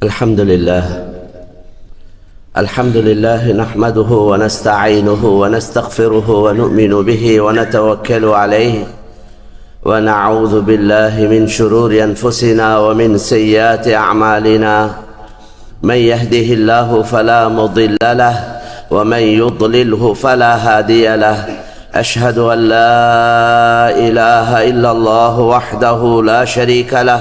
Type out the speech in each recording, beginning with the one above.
الحمد لله نحمده ونستعينه ونستغفره ونؤمن به ونتوكل عليه ونعوذ بالله من شرور أنفسنا ومن سيئات أعمالنا من يهده الله فلا مضل له ومن يضلله فلا هادي له أشهد أن لا إله إلا الله وحده لا شريك له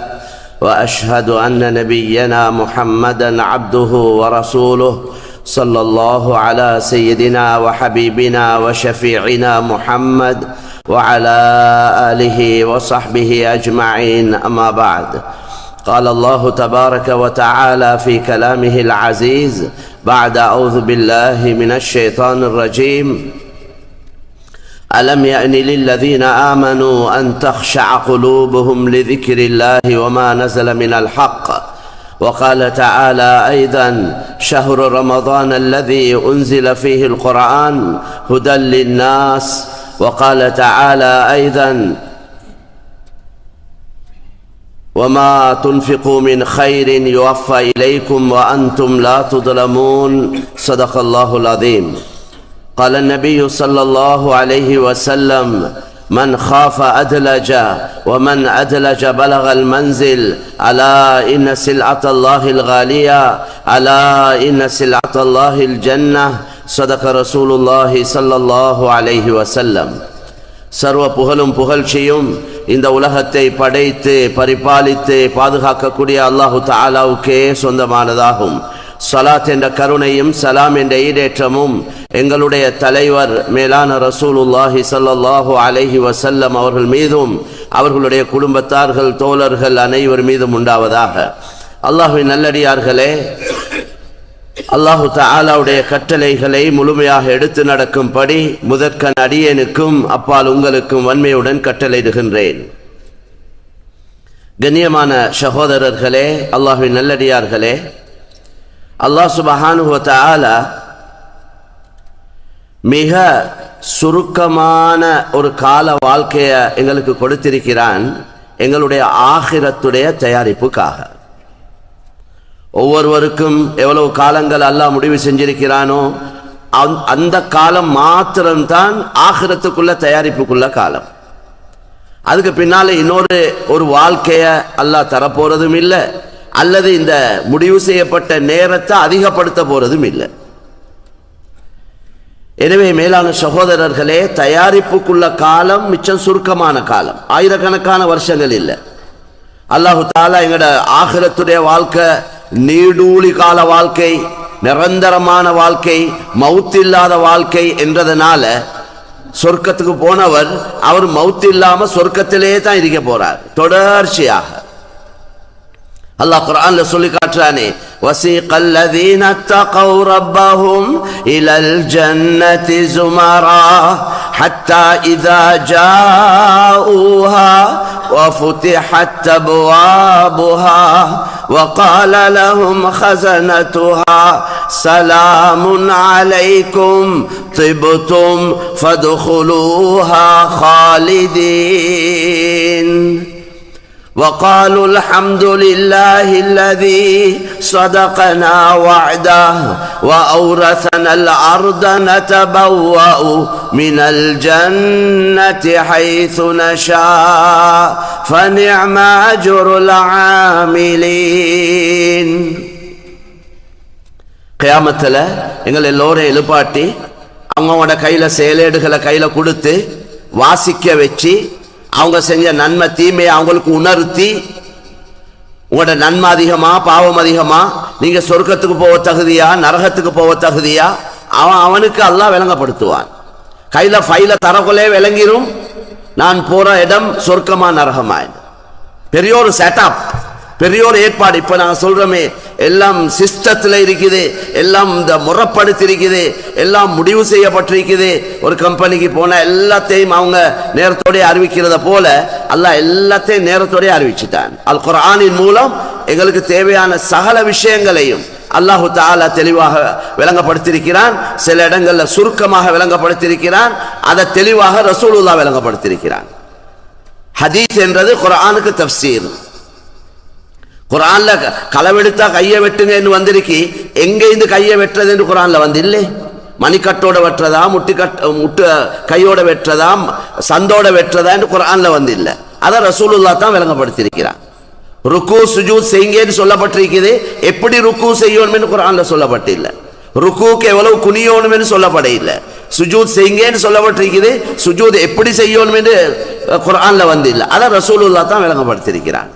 وأشهد أن نبينا محمدا عبده ورسوله صلى الله على سيدنا وحبيبنا وشفيعنا محمد وعلى آله وصحبه أجمعين أما بعد قال الله تبارك وتعالى في كلامه العزيز بعد أعوذ بالله من الشيطان الرجيم ألم يأن للذين آمنوا أن تخشع قلوبهم لذكر الله وما نزل من الحق وقال تعالى أيضا شهر رمضان الذي أنزل فيه القرآن هدى للناس وقال تعالى أيضا وما تنفقوا من خير يوفى إليكم وأنتم لا تظلمون صدق الله العظيم قال النبي صلى الله عليه وسلم من خاف أدلج ومن أدلج بلغ المنزل ألا إن سلعة الله الغالية ألا إن سلعة الله الجنة صدق رسول الله صلى الله عليه وسلم சர்வ புகழும் புகழ்ச்சியும் இந்த உலகத்தை படைத்து பரிபாலித்து பாதுகாக்கக்கூடிய அல்லாஹு தஆலாவுக்கே சொந்தமானதாகும். ஸலாத் என்ற கருணையும் சலாம் என்ற ஈடேற்றமும் எங்களுடைய தலைவர் மேலான ரசூலுல்லாஹி ஸல்லல்லாஹு அலைஹி வஸல்லம் அவர்கள் மீதும் அவர்களுடைய குடும்பத்தார்கள் தோழர்கள் அனைவர் மீதும் உண்டாவதாக. அல்லாஹ்வின் நல்லடியார்களே, அல்லாஹு தஆலாவுடைய கட்டளைகளை முழுமையாக எடுத்து நடக்கும்படி முதற்கண் அடியேனுக்கும் அப்பால் உங்களுக்கும் வன்மையுடன் கட்டளையிடுகின்றேன். கண்ணியமான சகோதரர்களே, அல்லாஹ்வின் நல்லடியார்களே, அல்லாஹ் சுப்ஹானஹு வ தஆலா மிக சுருக்கமான ஒரு கால வாழ்க்கையை எங்களுக்கு கொடுத்திருக்கிறான், எங்களுடைய ஆகிரத்துடைய தயாரிப்புக்காக. ஒவ்வொருவருக்கும் எவ்வளவு காலங்கள் அல்லாஹ் முடிவு செஞ்சிருக்கிறானோ அந்த காலம் மாத்திரம்தான் ஆகிரத்துக்குள்ள தயாரிப்புக்குள்ள காலம். அதுக்கு பின்னால இன்னொரு வாழ்க்கைய அல்லாஹ் தரப்போறதும் இல்லை, அல்லது இந்த முடிவு செய்யப்பட்ட நேரத்தை அதிகப்படுத்த போறதும் இல்லை. எனவே மேலான சகோதரர்களே, தயாரிப்புக்குள்ள காலம் மிச்சம் சுருக்கமான காலம், ஆயிரக்கணக்கான வருஷங்கள் இல்லை. அல்லாஹு தஆலா எங்கட ஆகிரத்துடைய வாழ்க்கை நீடூழி கால வாழ்க்கை, நிரந்தரமான வாழ்க்கை, மவுத்தில்லாத வாழ்க்கை என்றதனால சொர்க்கத்துக்கு போனவர் அவர் மவுத் இல்லாம சொர்க்கத்திலே தான் இருக்க போறார் தொடர்ச்சியாக. அல்லாஹ் குர்ஆன்ல சொல்லி காட்டுறானே, வஸீகல் லதீன தகவ் ரப்பஹும் இலல் ஜன்னதி ஸுமரா ஹத்தா இதா ஜாஊஹா وفتحت أبوابها وقال لهم خزنتها سلام عليكم طبتم فادخلوها خالدين وقالوا الحمد لله الذي صدقنا وعده وأورثنا الأرض نتبوأ من الجنة حيث نشاء فنعم أجر العاملين. கியாமத்துல எங்கள் எல்லோரும் எழுப்பாட்டி அவங்களோட கையில செயலேடுகளை கையில கொடுத்து வாசிக்க வச்சு அவங்க செஞ்ச நன்மை தீமையை அவங்களுக்கு உணர்த்தி, உங்களோட நன்மை அதிகமா பாவம் அதிகமா, நீங்க சொர்க்கத்துக்கு போக தகுதியா நரகத்துக்கு போக தகுதியா, அவனுக்கு அல்லாஹ் விளங்கப்படுத்துவான். கையில ஃபைல தரக்குள்ளே விளங்கிரும் நான் போற இடம் சொர்க்கமா நரகமா. பெரிய ஒரு செட்டப், பெரிய ஒரு ஏற்பாடு. இப்ப நாங்க சொல்றோமே, எல்லாம் சிஸ்டத்துல இருக்குது, எல்லாம் இந்த முறைப்படுத்தி இருக்குது, எல்லாம் முடிவு செய்யப்பட்டிருக்குது. ஒரு கம்பெனிக்கு போன எல்லாத்தையும் அவங்க நேரத்தோட அறிவிக்கிறத போல அல்லாஹ் எல்லாத்தையும் நேரத்தோட அறிவிச்சுட்டான். அல் குர்ஆனின் மூலம் எங்களுக்கு தேவையான சகல விஷயங்களையும் அல்லாஹு தஆலா தெளிவாக விளங்கப்படுத்தியிருக்கிறான். சில இடங்கள்ல சுருக்கமாக விளங்கப்படுத்தியிருக்கிறான், அதை தெளிவாக ரசூலுல்லாஹ் விளங்கப்படுத்தியிருக்கிறான். ஹதீஸ் என்றது குர்ஆனுக்கு தஃப்சீர். குர்ஆன்ல களவெடுத்தா கையை வெட்டுங்கன்னு வந்திருக்கு. எங்க இந்த கையை வெட்டுறது என்று குர்ஆன்ல வந்து இல்லை. மணிக்கட்டோட வெட்டுறதா, முட்டு கையோட வெட்டுறதா, சந்தோட வெட்டுறதா என்று குர்ஆன்ல வந்து இல்லை. அதை ரசூலுல்லாஹ் தான் விளங்கப்படுத்தியிருக்கிறார். ருக்கு சுஜூத் செய்யுங்கன்னு சொல்லப்பட்டிருக்குது. எப்படி ருக்கு செய்யணும் குர்ஆன்ல சொல்லப்பட்டில்லை. ருக்குக்கு எவ்வளவு குனியணும் சொல்லப்பட இல்லை. சுஜூத் செய்யுங்கன்னு சொல்லப்பட்டிருக்குது. சுஜூத் எப்படி செய்யணும் என்று குர்ஆன்ல வந்து இல்லை. அதை ரசூலுல்லாஹ் தான் விளங்கப்படுத்தியிருக்கிறார்.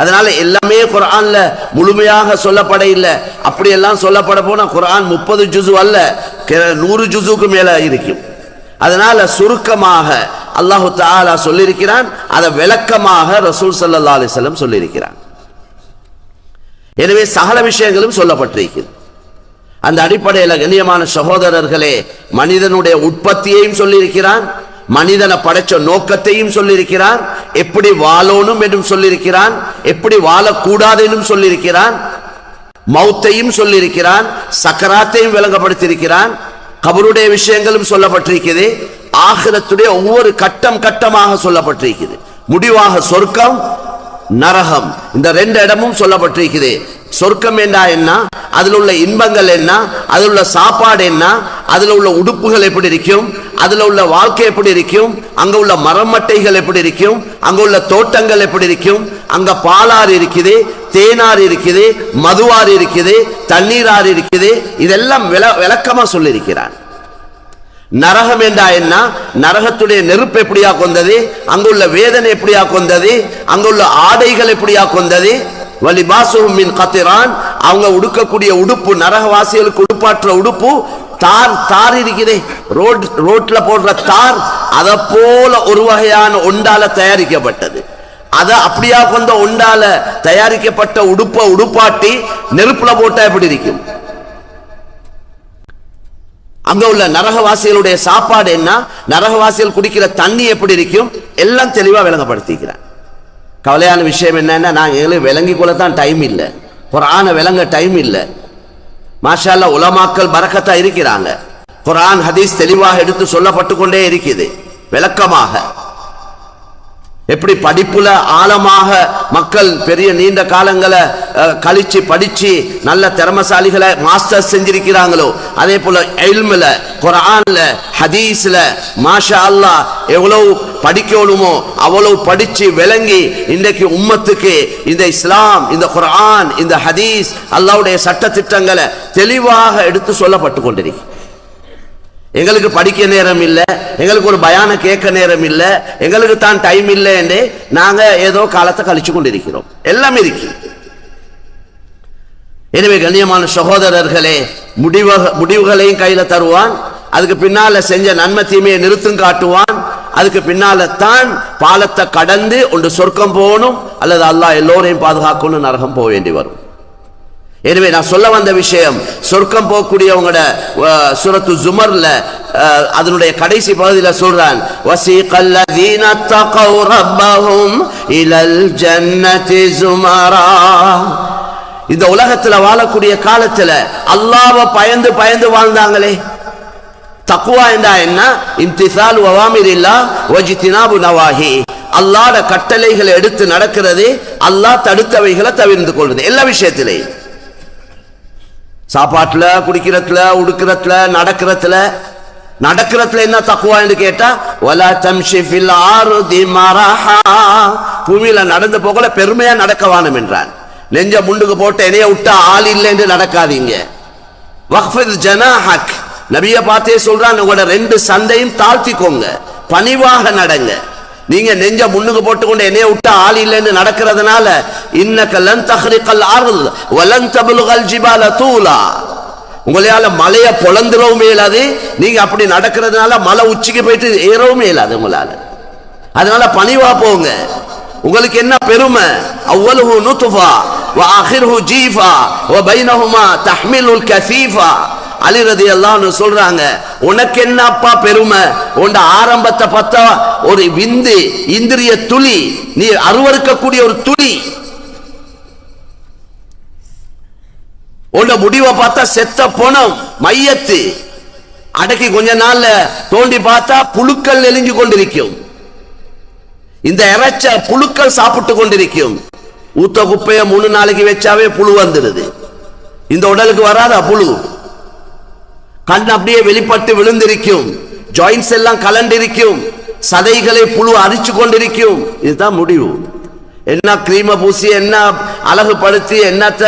அதனால எல்லாமே குர்ஆன்ல முழுமையாக சொல்லப்பட இல்லை. அப்படியெல்லாம் சொல்லப்பட போனா குர்ஆன் 30 ஜுஸு அல்ல, 100 ஜுஸுக்கு மேல இருக்கும். அதனால சுருக்கமாக அல்லாஹு தஆலா சொல்லியிருக்கிறான், அதை விளக்கமாக ரசூல் ஸல்லல்லாஹு அலைஹி வஸல்லம் சொல்லியிருக்கிறான். எனவே சகல விஷயங்களும் சொல்லப்பட்டிருக்கிறது. அந்த அடிப்படையில் கண்ணியமான சகோதரர்களே, மனிதனுடைய உற்பத்தியையும் சொல்லியிருக்கிறான், மனிதனை படைச்ச நோக்கத்தையும் சொல்லியிருக்கிறான், எப்படி வாழணும் என்றும் சொல்லியிருக்கிறான், எப்படி வாழக்கூடாது என்றும் சொல்லியிருக்கிறான், மௌத்தையும் சொல்லியிருக்கிறான், சக்கராத்தையும் விளங்கப்படுத்தியிருக்கிறான், கபருடைய விஷயங்களும் சொல்லப்பட்டிருக்கிறது, ஆகிரத்துடைய ஒவ்வொரு கட்டம் கட்டமாக சொல்லப்பட்டிருக்கிறது. முடிவாக சொர்க்கம் நரகம் இந்த 2 இடமும் சொல்லப்பட்டிருக்கிறது. சொர்க்கம் என்றா என்ன, அதில் உள்ள இன்பங்கள் என்ன, அதில் உள்ள சாப்பாடு என்ன, அதில் உள்ள உடுப்புகள் எப்படி இருக்கும், அதில் உள்ள வாழ்க்கை எப்படி இருக்கும், அங்க உள்ள மரமட்டைகள் எப்படி இருக்கும், அங்க உள்ள தோட்டங்கள் எப்படி இருக்கும், அங்க பாலாறு இருக்குது, தேனாறு இருக்குது, மதுவாறு இருக்குது, தண்ணீராறு இருக்குது. இதெல்லாம் விளக்கமா சொல்லியிருக்கிறான். நரகம் என்றா என்ன, நரகத்துடைய நெருப்பு எப்படியா கொண்டது, அங்குள்ள வேதனை எப்படியா கொண்டது, அங்குள்ள ஆடைகள் எப்படியா கொண்டது, வலிபாசுஹும் மின் கத்திரான், அவங்க உடுக்கக்கூடிய உடுப்பு, நரகவாசிகளுக்கு உடுப்பாற்ற உடுப்பு தார் இருக்குதே, ரோட்ல போடுற தார், அதை போல ஒரு வகையான ஒண்டால தயாரிக்கப்பட்டது. அதை அப்படியா கொண்ட ஒண்டால தயாரிக்கப்பட்ட உடுப்பாட்டி நெருப்புல போட்டா எப்படி இருக்கும்? அங்க உள்ள நரகவாசிகளுடைய சாப்பாடு என்ன, நரகவாசிகள் குடிக்கிற தண்ணி எப்படி இருக்கும், எல்லாம் தெளிவா விளங்கப்படுத்திக்கிறான். கவலையான விஷயம் என்னன்னா, நாங்க எங்களுக்கு விளங்கி கொள்ளத்தான் டைம் இல்லை, குர்ஆனை விளங்க டைம் இல்லை. மாஷா அல்லாஹ் உலமாக்கள் பரக்கத்தா இருக்கிறாங்க. குர்ஆன் ஹதீஸ் தெளிவாக எடுத்து சொல்லப்பட்டு கொண்டே இருக்குது, விளக்கமாக. எப்படி படிப்புல ஆழமாக மக்கள் பெரிய நீண்ட காலங்களை கழிச்சு படிச்சு நல்ல திறமசாலிகளை மாஸ்டர்ஸ் செஞ்சிருக்கிறாங்களோ, அதே போல இல்முல, குர்ஆன்ல, ஹதீஸ்ல மாஷா அல்லாஹ் எவ்வளவு படிக்கணுமோ அவ்வளவு படிச்சு விளங்கி இன்றைக்கு உம்மத்துக்கு இந்த இஸ்லாம், இந்த குர்ஆன், இந்த ஹதீஸ், அல்லாஹ்வுடைய சட்ட திட்டங்களை தெளிவாக எடுத்து சொல்லப்பட்டு கொண்டிருக்கு. எங்களுக்கு படிக்க நேரம் இல்லை, எங்களுக்கு ஒரு பயான கேட்க நேரம் இல்லை, எங்களுக்கு தான் டைம் இல்லை என்று நாங்க ஏதோ காலத்தை கழிச்சு கொண்டிருக்கிறோம். எல்லாம் இருக்கு. எனவே கண்ணியமான சகோதரர்களே, முடிவுகளையும் கையில தருவான், அதுக்கு பின்னால செஞ்ச நன்மை தீமையை நிறுத்தும் காட்டுவான், அதுக்கு பின்னால தான் பாலத்தை கடந்து ஒன்று சொர்க்கம் போகணும், அல்லது அல்லாஹ் எல்லோரையும் பாதுகாக்கணும், நரகம் போக வேண்டி வரும். எனவே நான் சொல்ல வந்த விஷயம், சொர்க்கம் போகக்கூடியவங்களோட சூரத்து ஜுமர்ல அதனுடைய கடைசி பகுதியில் சொல்றான், வஸீகல்லதீன தகவ் ரப்பஹும் இலல் ஜன்னதி ஸுமரா. இந்த உலகத்துல வாழக்கூடிய காலத்துல அல்லாஹ்வை பயந்து பயந்து வாழ்ந்தாங்களே. தக்வா என்றா என்ன? இம்திசாலு அவாமிரில்லாஹ் வஜ்தினாபு நவாஹி. அல்லாஹ்வுடைய கட்டளைகளை எடுத்து நடக்கிறது, அல்லாஹ் தடுத்தவைகளை தவிர்த்து கொள்வது. எல்லா விஷயத்திலையும், சாப்பாட்டுல, குடிக்கிறதுல, உடுக்கிறதுல, நடக்கிறதுல என்ன தக்வா என்று கேட்டா, வலா தம்ஷி ஃபில் ஆர்தி மரஹா. பூமியில நடந்து போகல பெருமையா நடக்க வாணும் என்றான். நெஞ்ச முண்டுக்கு போட்டு என்னைய விட்டா ஆள் இல்லை என்று நடக்காதீங்க. வக்ஃபித் ஜனாஹக், நபிய பார்த்தே சொல்றான், உங்களோட 2 சந்தையும் தாழ்த்திக்கோங்க, பணிவாக நடங்க. நீங்க நெஞ்ச முன்னுக்கு போட்டுக்கொண்டு என்னைய விட்டா ஆள் இல்லைன்னு நடக்கிறதுனால, இன்னக லன் தஹ்ரிகல் அர்த் வலன் தப்லுகல் ஜிபால தூலா, உங்களால மலைய பொளந்துறவும் இயலாது, நீங்க அப்படி நடக்கிறதுனால மலை உச்சிக்கு போயிட்டு ஏறவும் இயலாது உங்களால. அதனால பணிவா போங்க. உங்களுக்கு என்ன பெருமை? அவ்வலுஹு நுத்ஃபா வ ஆகிருஹு ஜீஃபா வ பைனஹுமா தஹ்மிலுல் கஸீஃபா. அலி ரலியல்லாஹு அன்ஹு சொல்றாங்க, உனக்கு என்னப்பா பெருமை? உண்ட ஆரம்பத்தை பார்த்தா ஒரு விந்து, இந்திரிய துளி, நீ அருவருக்கக்கூடிய ஒரு துளி. உண்ட முடிவை பார்த்தா செத்த பொணம், மையத்து. அடக்கி கொஞ்ச நாள்ல தோண்டி பார்த்தா புழுக்கள் நெலிஞ்சு கொண்டிருக்கும். இந்த இறைச்ச புழுக்கள் சாப்பிட்டு கொண்டிருக்கும். ஊத்த குப்பைய 3 நாளைக்கு வச்சாவே புழு வந்துடுது. இந்த உடலுக்கு வராதா புழு? கண் அப்படியே வெளிப்பட்டு விழுந்திருக்கும், ஜாயின்ஸ் எல்லாம் கலண்டிருக்கும், சதைகளை புழு அரிச்சு கொண்டிருக்கும். இதுதான் முடிவு. என்ன கிரீம பூசி என்ன அழகுபடுத்தி என்னத்த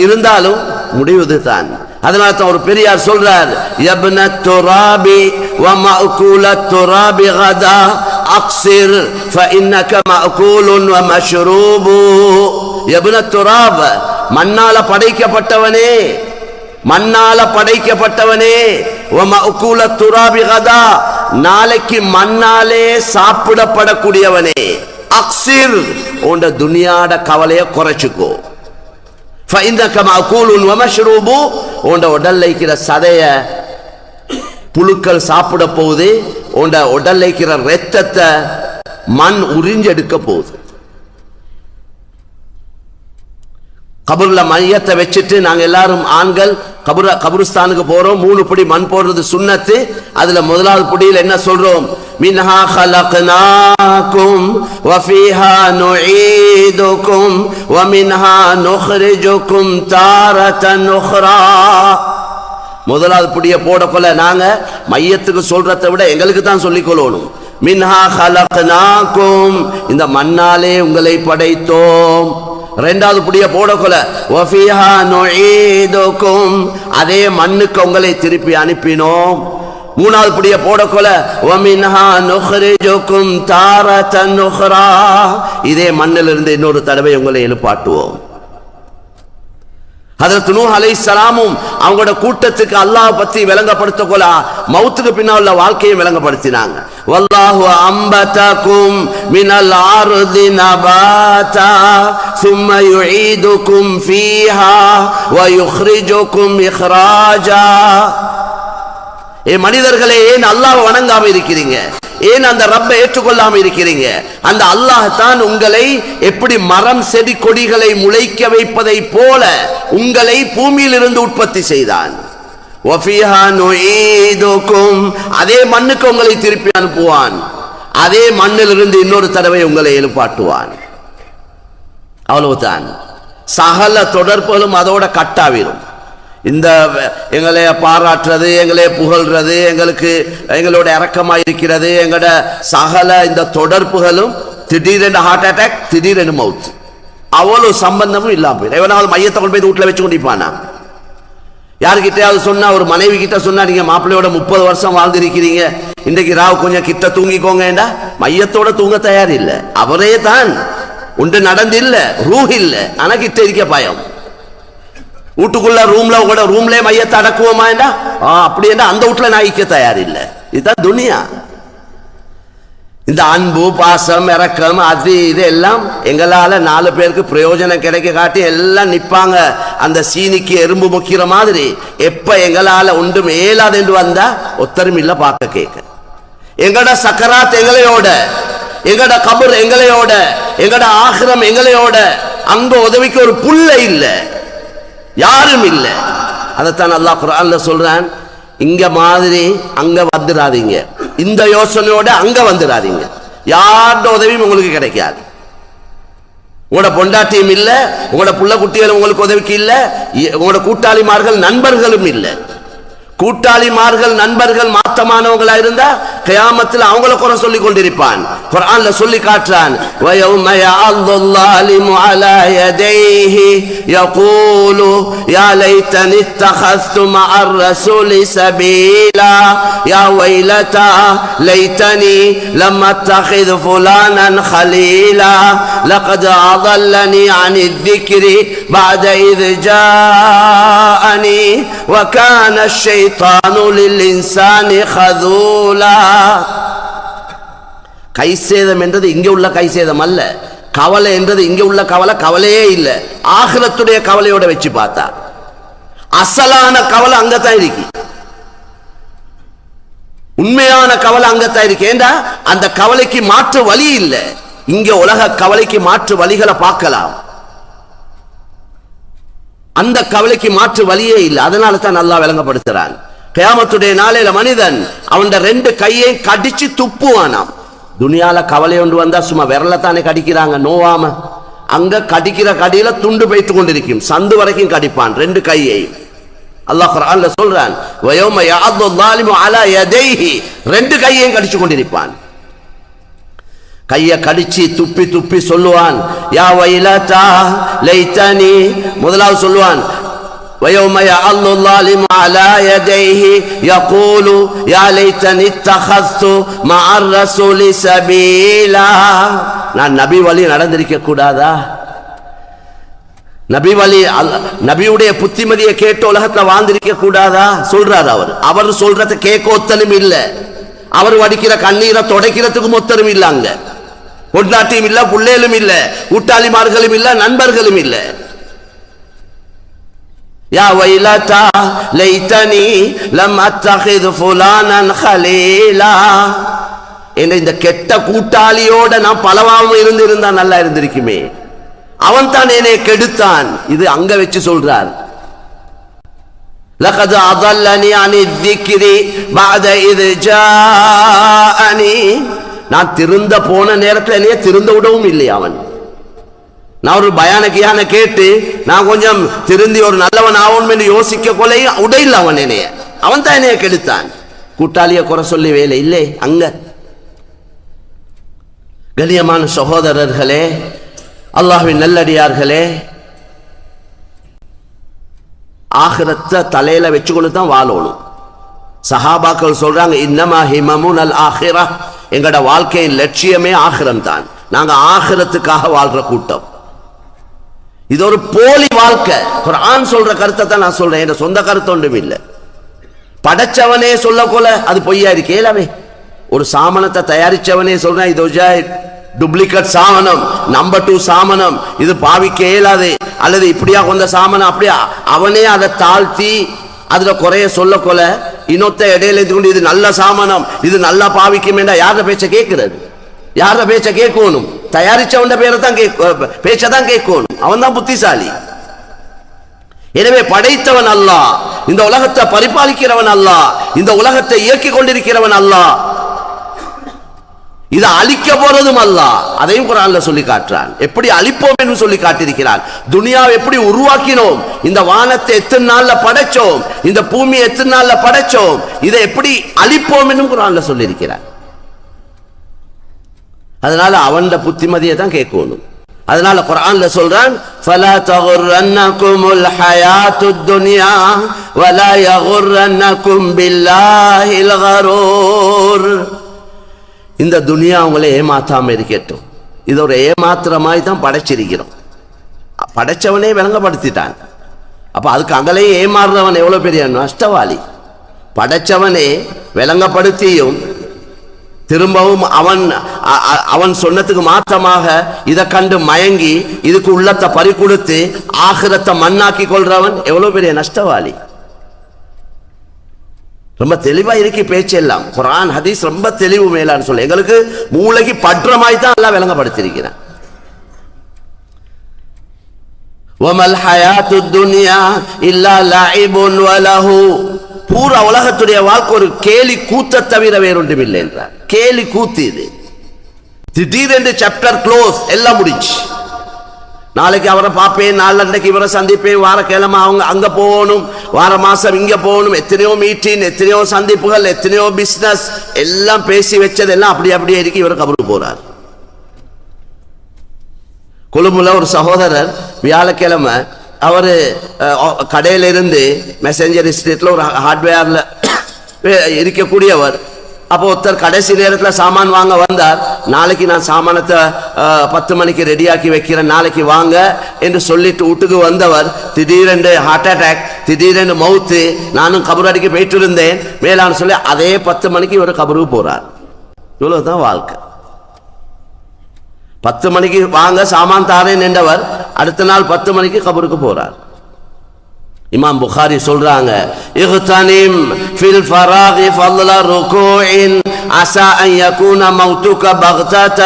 இருந்தாலும் முடிவு தான். அதனால தான் ஒரு பெரியார் சொல்றார், யப்ன துராபி வ மஅகூலத் துராபி கதா அக்ஸிர் ஃபஇன்னக மஅகூலுன் வ மஷ்ரூபு. யப்ன துராப், மண்ணால படைக்கப்பட்டவனே, மண்ணால படைக்கப்பட்டவனே, வ மஅகூலத் துராபி கதா, நாளைக்கு மண்ணாலே சாப்பிடப்படக்கூடியவனே, அக்ஸிர், உண்ட துனியாட கவலைய குறைச்சுக்கோ. ஃபஇன்னக மஅகூலுன் வ மஷ்ரூபு, உண்ட உடல்ல இருக்கிற சதைய புழுக்கள் சாப்பிட போகுது, உண்ட உடல்ல இருக்கிற ரத்தத்தை மண் உறிஞ்செடுக்க போகுது. கபூர்ல மையத்தை வச்சுட்டு நாங்க எல்லாரும் ஆண்கள் கபூர்ஸ்தானுக்கு போறோம். 3 படி மண் போடுறது சுன்னத்து. அதுல முதலாவது படியில் என்ன சொல்றோம்? மின்ஹா ஹலக்னாகும் வ ஃபீஹா நுஈதுகும் வ மின்ஹா நுக்ரிஜுகும் தாரத்தன் உக்ரா. முதலாவது படியை போடக்கொள்ள நாங்க மையத்துக்கு சொல்றதை விட எங்களுக்கு தான் சொல்லிக் கொள்ளணும். மின்ஹா ஹலக்னாகும், இந்த மண்ணாலே உங்களை படைத்தோம். இரண்டாவது புடிய போடக்கொள்ள வஃபீஹா நுஈதுகும், அதே மண்ணுக்கு உங்களை திருப்பி அனுப்பினோம். மூணாவது புடிய போடக்கொள்ள வமின்ஹா நுக்ரிஜுகும் தாரத்தன் உக்ரா, இதே மண்ணிலிருந்து இன்னொரு தடவை உங்களை எழுப்பாட்டுவோம். ஹஜ்ரத் நூஹ் அலைஹிஸ்ஸலாமும் அவங்களோட கூட்டத்துக்கு அல்லாஹ் பத்தி விளங்கப்படுத்தக்கொள்ள மௌத்துக்கு பின்னால் உள்ள வாழ்க்கையை விளங்கப்படுத்தினாங்க. வல்லாஹு அம்பதகும் மினல் அர்தி நபாதா ثم يعيدكم فيها ويخرجكم إخراجا. ஏ மனிதர்களே, ஏன் அல்லாஹ்வை வணங்காம இருக்கிறீங்க? ஏன் அந்த ரப்பை ஏற்றுக்கொள்ளாம இருக்கிறீங்க? அந்த அல்லாஹ் தான் உங்களை எப்படி மரம் செடி கொடிகளை முளைக்க வைப்பதை போல உங்களை பூமியிலிருந்து உற்பத்தி செய்தான். வஃபீஹா நுஈதுகும், அதே மண்ணுக்கு உங்களை திருப்பி அனுப்புவான். அதே மண்ணிலிருந்து இன்னொரு தடவை உங்களை எழுப்பாட்டுவான். அவ்வளவுதான். சகல தொடர்புகளும் அதோட கட்டாவிரும். இந்த எங்களை பாராட்டுறது, எங்களை புகழ்றது, எங்களுக்கு எங்களோட இறக்கமா இருக்கிறது, எங்களோட சகல இந்த தொடர்புகளும் திடீரென்று ஹார்ட் அட்டாக், திடீரென்று மவுத், அவ்வளவு சம்பந்தமும் இல்லாம போயிடும். எவனாவது மையத்தை கொண்டு போய் வீட்டுல வச்சு கொண்டிருப்பானா? யாருக்கிட்டையாவது சொன்னா, ஒரு மனைவி கிட்ட சொன்னா, நீங்க மாப்பிள்ளையோட 30 வருஷம் வாழ்ந்திருக்கிறீங்க, இன்றைக்கு ராவ் கொஞ்சம் கிட்ட தூங்கிக்கோங்கடா, மையத்தோட தூங்க தயார் இல்லை. அவரே தான் ஒன்று நடந்து இல்ல, ரூஹ் இல்ல, ஆனா கிட்ட இருக்க பயம். வீட்டுக்குள்ள ரூம்ல மையத்தை அடக்குவோமா என்றா அப்படி என்றா அந்த வீட்டுல நாய்க்க தயார் இல்ல. இதுதான் துனியா. இந்த அன்பு பாசம் இறக்கம் அது இது எல்லாம் எங்களால 4 பேருக்கு பிரயோஜனம் கிடைக்க காட்டி எல்லாம் நிப்பாங்க. அந்த சீனிக்கு எறும்பு முக்கிற மாதிரி எப்ப எங்களால ஒன்றும் ஏலாது என்று வந்தா ஒத்தரும் இல்ல பார்க்க கேட்க. எங்கட சக்கராத் எங்களையோட, எங்கட கபர் எங்களையோட, எங்கட ஆகிரம் எங்களையோட, அங்க உதவிக்கு ஒரு புல்ல இல்ல, யாரும் இல்ல. அதைத்தான் அல்லாஹ் குர்ஆன்ல சொல்றான், இங்க மாதிரி அங்க வந்துடாதீங்க, இந்த யோசனையோட அங்க வந்துடாதீங்க, யாரோட உதவியும் உங்களுக்கு கிடைக்காது. உங்களோட பொண்டாட்டியும் இல்ல, உங்களோட புள்ள குட்டிகளும் உங்களுக்கு உதவிக்கு இல்ல, உங்களோட கூட்டாளிமார்கள் நண்பர்களும் இல்ல. கூட்டாளிமார்கள் நண்பர்கள் மாத்தமானவங்களா இருந்தா கியாமத்தில் அவங்கள குறை சொல்லி கொண்டிருப்பான். குர்ஆன்ல சொல்லி காட்டுறான், வயௌம யஅல்லு ஸாலிமு அலா யதைஹி யகூலு யா லைதனி இத்தഖஸ்து மஅர் ரசூலி சபீலா யா வைலதா லைதனி லம் அத்தഖித் ஃபுலானன் خليلا லகத் அضلني عن الذكر بعد إذ جاءني وكان الشيطان للإنسان خذولا. கைசேதம் என்றது இங்கே உள்ள கைசேதம் அல்ல. கவலை என்றது இங்கே உள்ள கவலை கவலையே இல்லை. ஆகிரத்துடைய கவலையோட வச்சு பார்த்தா அசலான கவலை அங்கத்தான் இருக்கு. உண்மையான கவலை அங்கத்தான் இருக்கு. ஏண்டா அந்த கவலைக்கு மாற்று வழி இல்லை. இங்க உலக கவலைக்கு மாற்று வழிகளை பார்க்கலாம், அந்த கவலைக்கு மாற்று வழியே இல்லை. அதனால தான் அல்லாஹ் விளங்கப்படுத்துறான், கியாமத்துடைய நாளையில மனிதன் அவன் 2 கையை கடிச்சு துப்புவானாம். துனியால கவலை ஒன்று வந்தா சும்மா விரல தானே கடிக்கிறாங்க நோவாம. அங்க கடிக்கிற கடியில துண்டு வைத்து கொண்டிருக்கும், சந்து வரைக்கும் கடிப்பான் ரெண்டு கையை. அல்லாஹ் குர்ஆன்ல சொல்றான், வயௌம யஅது ஸாலிமு அலா யதைஹி, ரெண்டு கையையும் கடிச்சு கொண்டிருப்பான். கைய கடிச்சு துப்பி துப்பி சொல்லுவான், யா வைலதா லைதனி, முதலாவது சொல்லுவான் وَيَوْمَ يَعَضُّ الظَّالِمُ عَلَى يَدَيْهِ يَقُولُ يَا لَيْتَنِي اتَّخَذْتُ مَعَ الرَّسُولِ سَبِيلًا. நான் நபி வழி நடந்திருக்க கூடாதா? நபி வழி, நபியுடைய புத்திமதியை கேட்டு உலகத்துல வாழ்ந்திருக்க கூடாதா சொல்றார். அவர் சொல்றத கேட்க ஒத்தனும் இல்ல, அவர் வடிக்கிற கண்ணீரை துடைக்கிறதுக்கும் ஒத்தரும் இல்ல. அங்க பொண்டாட்டியும் இல்ல, புள்ளேலும் இல்ல, கூட்டாளிமார்களும் இல்ல, நண்பர்களும் இல்ல. யா வைலதா லைதனி லம் அத்தகிது ஃபுலானன் ஹலீலா, இந்த கெட்ட கூட்டாளியோட நான் பலவாம இருந்தா நல்லா இருந்திருக்குமே, அவன் தான் என்னை கெடுத்தான். இது அங்க வச்சு சொல்றார். லகத் அதல்லனி அனி ذிக்ரி பஅத இத் ஜாஅனி, நான் திருந்த போன நேரத்தில் என்னைய திருந்த விடவும் இல்லை அவன். நான் ஒரு பயான கியான கேட்டு நான் கொஞ்சம் திருந்தி ஒரு நல்லவன் ஆகணும் என்று யோசிக்க கொள்ளையும் உடையில் அவன் என்னைய, அவன் தான் என்னைய கெடுத்தான். கூட்டாளிய குறை சொல்லி வேலை இல்லை அங்க. கண்ணியமான சகோதரர்களே, அல்லாஹ்வின் நல்லடியார்களே, ஆகிரத்தை தலையில வச்சுக்கொண்டு தான் வாழணும். சஹாபாக்கள் சொல்றாங்க, இன்னமா ஹிமமுன் அல் ஆஹிரா, எங்கட வாழ்க்கையின் லட்சியமே ஆகிரம் தான், நாங்க ஆகிரத்துக்காக வாழ்ற கூட்டம். இது ஒரு போலி வாழ்க்கை. குர்ஆன் சொல்ற கருத்தை தான் நான் சொல்றேன், என் சொந்த கருத்து ஒன்றும் இல்லை. படைச்சவனே சொல்ல கொல அது பொய்யா இருக்கேலாமே. ஒரு சாமனத்தை தயாரிச்சவனே சொல்றேன், இது டூப்ளிகேட் சாமனம், நம்பர் 2 சாமனம், இது பாவிக்க இயலாது, அல்லது இப்படியா கொண்ட சாமனம் அப்படியா, அவனே அதை தாழ்த்தி அதுல குறைய சொல்ல கொல இன்னொத்த இடையில கொண்டு இது நல்ல சாமனம், இது நல்லா பாவிக்கும் என்றா யார பேச்ச கேட்கிறது? யார பேச்ச கேட்கணும்? தயாரிச்சவன் பேரை தான் பேச்சதான் கேட்கணும், அவன் தான் புத்திசாலி. எனவே படைத்தவன் அல்லாஹ், இந்த உலகத்தை பரிபாலிக்கிறவன் அல்லாஹ், இந்த உலகத்தை இயக்கி கொண்டிருக்கிறவன் அல்லாஹ், இதை அழிக்க போறதும் அல்லாஹ். அதையும் குர்ஆன்ல சொல்லி காட்டுறான், எப்படி அழிப்போம் என்று சொல்லி காட்டியிருக்கிறான். துனியாவை எப்படி உருவாக்கினோம், இந்த வானத்தை எத்தனை நாள்ல படைச்சோம், இந்த பூமியை எத்தனை நாள்ல படைச்சோம், இதை எப்படி அழிப்போம் என்று குர்ஆன்ல சொல்லி இருக்கிறான். அதனால அவன் புத்திமதியை தான் கேட்கணும். அதனால குர்ஆன்ல சொல்றான், ஃபலா தகுர்ரன்னகுமுல் ஹயாத்துத் துன்யா வலா யகுர்ரன்னகும் பில்லாஹில் கரூர். இந்த துனியா அவங்களை ஏமாத்தாம இருக்கட்டும், இது ஒரு ஏமாத்திரமாய் தான் படைச்சிருக்கிறோம். படைச்சவனே விளங்கப்படுத்திட்டான். அப்ப அதுக்கு அங்கலே ஏமாறுறவன் எவ்வளவு பெரிய நஷ்டவாளி. படைச்சவனே விளங்கப்படுத்தியும் திரும்பவும் அவன் சொன்னதுக்கு மாற்றமாக இதை கண்டு மயங்கி இதுக்கு உள்ளத்தை பறி கொடுத்து ஆகிரத்தை மண்ணாக்கி கொள்றவன் எவ்வளவு பெரிய நஷ்டவாளி. ரொம்ப தெளிவா இருக்கு பேச்சு எல்லாம். குர்ஆன் ஹதீஸ் ரொம்ப தெளிவு மேலான்னு சொல்ல எங்களுக்கு மூளைக்கு பற்றமாய் தான் எல்லாம் விளங்கப்படுத்திருக்கிறேன். வமல் ஹயாத்துத் துன்யா இல்லா லஇபுன் வலஹு, பூரா உலகத்துடைய வாழ்க்கை ஒரு கேலி கூத்த தவிர வேறொன்றும் இல்லை என்றார். கேலி கூத்து இது. திடீரென்று சாப்டர் க்ளோஸ், எல்லாம் முடிச்சு. நாளைக்கு அவரை பார்ப்பேன், நாளைக்கு இவரை சந்திப்பேன், வார கிழமை அவங்க அங்க போகணும், வார மாசம் இங்க போகணும், எத்தனையோ மீட்டிங், எத்தனையோ சந்திப்புகள், எத்தனையோ பிசினஸ், எல்லாம் பேசி வச்சது எல்லாம் அப்படியே இருக்கு. இவர் கபருக்கு போறார். கொழும்புல ஒரு சகோதரர் வியாழக்கிழமை அவரு கடையில இருந்து மெசஞ்சர் ஸ்ட்ரீட்ல ஒரு ஹார்ட்வேர்ல இருக்கக்கூடியவர். அப்போ ஒருத்தர் கடைசி நேரத்தில் சாமான் வாங்க வந்தார். நாளைக்கு நான் சாமானத்தை 10 மணிக்கு ரெடியாக்கி வைக்கிறேன், நாளைக்கு வாங்க என்று சொல்லிட்டு வீட்டுக்கு வந்தவர் திடீரென்று ஹார்ட் அட்டாக், திடீரென்று மவுத்து. நானும் கபர் அடிக்க போயிட்டு இருந்தேன் மேலான்னு சொல்லி அதே 10 மணிக்கு இவர் கபருக்கு போறார். இவ்வளவுதான் வாழ்க்கை. 10 மணிக்கு வாங்க சாமான் தாரேன் என்றவர் அடுத்த நாள் 10 மணிக்கு கபருக்கு போறார். இமாம் புகாரி சொல்றாங்க, இக்தனிம் ஃபில் ஃபராகி ஃபضل ركوع عسى ان يكون موتك بغتة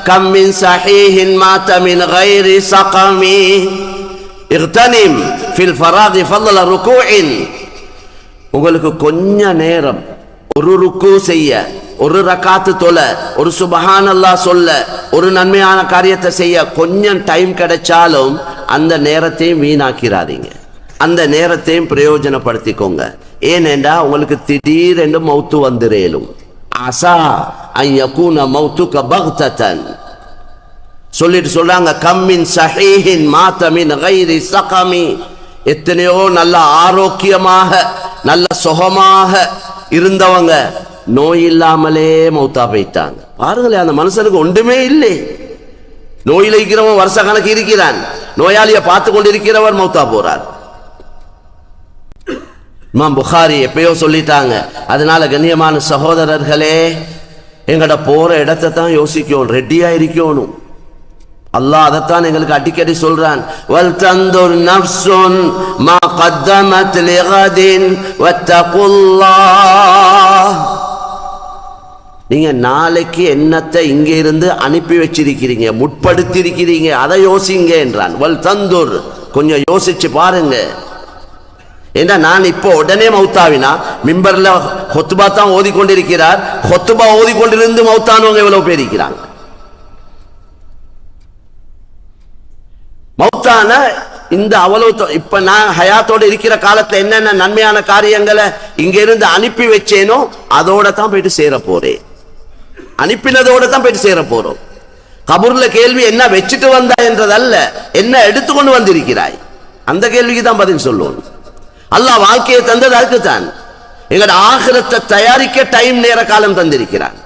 كم من صحيح مات من غير سقم. இக்தனிம் ஃபில் ஃபராகி ஃபضل ركوع, உங்களுக்கு கொஞ்ச நேரம் ஒரு ருக்கு செய்ய ஒரு ரக்காத்து தொலை, ஒரு சுபஹானல்லாஹ் சொல்ல, ஒரு நன்மையான காரியத்தை செய்ய கொஞ்சம் டைம் கிடைச்சாலும் அந்த நேரத்தையும் வீணாக்கிறாதீங்க. அந்த நேரத்தையும் பிரயோஜனப்படுத்திக்கோங்க. ஏனென்றா உங்களுக்கு திடீரென்று மௌத்து வந்துரேலும். அசா அய்யகூன மௌத்துக பக்ததன் சொல்லிட்டு சொல்றாங்க, கம்மின் சஹீஹின் மாத மின் கைரி ஸகமி. எத்தனையோ நல்ல ஆரோக்கியமாக நல்ல சுகமாக இருந்தவங்க நோய் இல்லாமலே மௌத்தா போயிட்டாங்க. பாருங்களேன், அந்த மனுஷனுக்கு ஒன்றுமே இல்லை. நோயில் இருக்கிறவன் வருஷ கணக்கு இருக்கிறான், நோயாளியை பார்த்து கொண்டிருக்கிறவர் மௌத்தா போறார். இமாம் புகாரி எப்பயோ சொல்லிட்டாங்க. அதனால கண்ணியமான சகோதரர்களே, எங்கட போற இடத்தை தான் யோசிக்கணும், ரெடியா இருக்கணும். அல்லாஹ் அதைத்தான் எங்களுக்கு அடிக்கடி சொல்றான், வல் தந்துர் நஃப்ஸுன் மா கத்தமத் லிகதின் வத்தகுல்லாஹ். நீங்க நாளைக்கு என்னத்தை இங்க இருந்து அனுப்பி வச்சிருக்கிறீங்க, முற்படுத்தி இருக்கிறீங்க, அதை யோசிங்க என்றான். வல் தந்துர், கொஞ்சம் யோசிச்சு பாருங்க. ஏன்னா நான் இப்போ உடனே மௌத்தாவினா, மிம்பர்ல ஹொத்துபா தான் ஓதிக்கொண்டிருக்கிறார், ஹொத்துபா ஓதிக்கொண்டிருந்து மௌத்தானவங்க எவ்வளவு பேர் இருக்கிறாங்க. மௌத்தான இந்த அவ்வளவு இப்ப நான் ஹயாத்தோட இருக்கிற காலத்துல என்னென்ன நன்மையான காரியங்களை இங்க இருந்து அனுப்பி வச்சேனோ அதோட தான் போயிட்டு சேர போறேன். அனுப்பினதோட தான் போயிட்டு சேர போறோம். கபூர்ல கேள்வி என்ன வச்சுட்டு வந்தா என்றதல்ல, என்ன எடுத்துக்கொண்டு வந்திருக்கிறாய், அந்த கேள்விக்கு தான் பதில் சொல்லுவோம். அல்லாஹ் வாழ்க்கையை தந்தது அதுக்குத்தான். எங்களோட ஆகிரத்தை தயாரிக்க டைம் நேர காலம் தந்திருக்கிறான்.